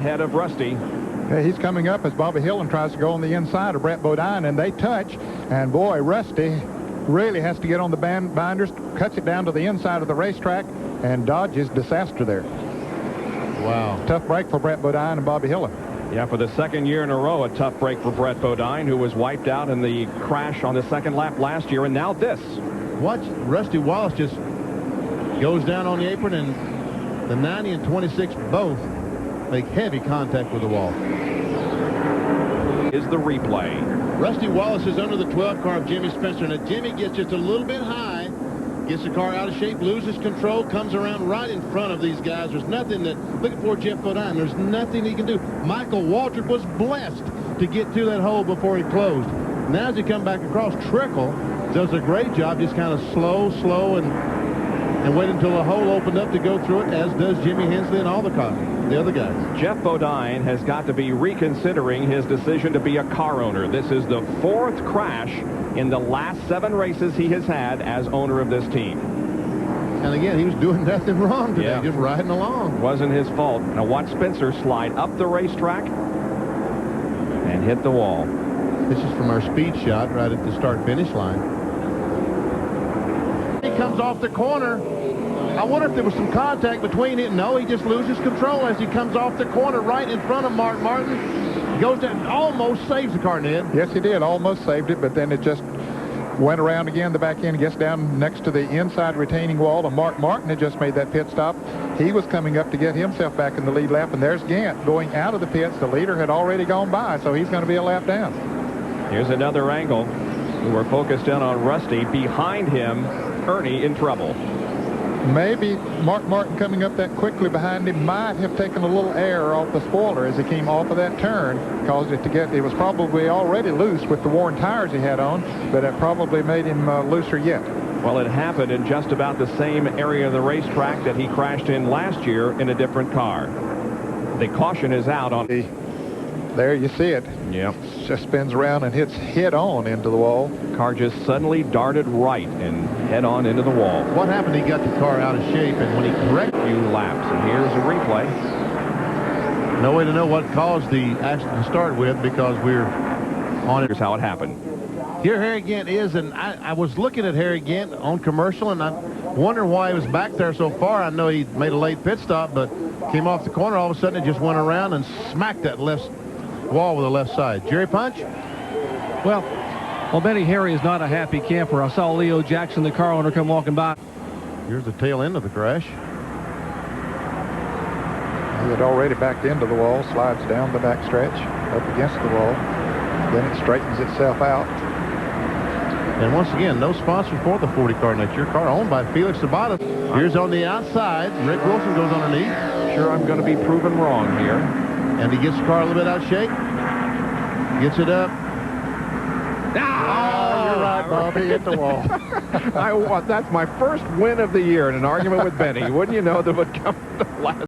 ahead of Rusty. Yeah, he's coming up as Bobby Hillin tries to go on the inside of Brett Bodine, and they touch. And boy, Rusty really has to get on the binders, cuts it down to the inside of the racetrack, and dodges disaster there. Wow. Tough break for Brett Bodine and Bobby Hillin. Yeah, for the second year in a row, a tough break for Brett Bodine, who was wiped out in the crash on the second lap last year, and now this. Watch Rusty Wallace just goes down on the apron, and the 90 and 26 both make heavy contact with the wall. Is the replay. Rusty Wallace is under the 12 car of Jimmy Spencer, and if Jimmy gets just a little bit high, gets the car out of shape, loses control, comes around right in front of these guys. There's nothing that, looking for Jeff Bodine, there's nothing he can do. Michael Waltrip was blessed to get to that hole before he closed. Now as he come back across, Trickle does a great job, just kind of slow, and wait until the hole opened up to go through it, as does Jimmy Hensley and all the other guys. Jeff Bodine has got to be reconsidering his decision to be a car owner. This is the 4th crash in the last 7 races he has had as owner of this team. And again, he was doing nothing wrong today, just riding along. Wasn't his fault. Now watch Spencer slide up the racetrack and hit the wall. This is from our speed shot right at the start-finish line. He comes off the corner. I wonder if there was some contact between it. No, he just loses control as he comes off the corner right in front of Mark Martin. Goes down, almost saves the car, Ned. Yes, he did. Almost saved it, but then it just went around again. The back end gets down next to the inside retaining wall, and Mark Martin had just made that pit stop. He was coming up to get himself back in the lead lap, and there's Gant going out of the pits. The leader had already gone by, so he's going to be a lap down. Here's another angle. We're focused in on Rusty. Behind him, Ernie in trouble. Maybe Mark Martin coming up that quickly behind him might have taken a little air off the spoiler as he came off of that turn, caused it to get, it was probably already loose with the worn tires he had on, but it probably made him looser yet. Well, it happened in just about the same area of the racetrack that he crashed in last year in a different car. The caution is out on. There you see it. Yep. Just spins around and hits head on into the wall. Car just suddenly darted right and head on into the wall. What happened? He got the car out of shape, and when he corrected a few laps, and here's a replay. No way to know what caused the accident to start with because we're on it. Here's how it happened. Here Harry Gant is, and I was looking at Harry Gant on commercial, and I wonder why he was back there so far. I know he made a late pit stop, but came off the corner. All of a sudden, it just went around and smacked that left wall with the left side. Jerry Punch? Well, Benny, Harry is not a happy camper. I saw Leo Jackson, the car owner, come walking by. Here's the tail end of the crash. He had already backed into the wall, slides down the back stretch, up against the wall. Then it straightens itself out. And once again, no sponsors for the 40 car. That's your car owned by Felix Sabato. Here's on the outside. Rick Wilson goes underneath. Sure, I'm going to be proven wrong here. And he gets the car a little bit out of shape. Gets it up. Oh, you're right, Bobby. Hit the wall. That's my first win of the year in an argument with Benny. Wouldn't you know that would come to last?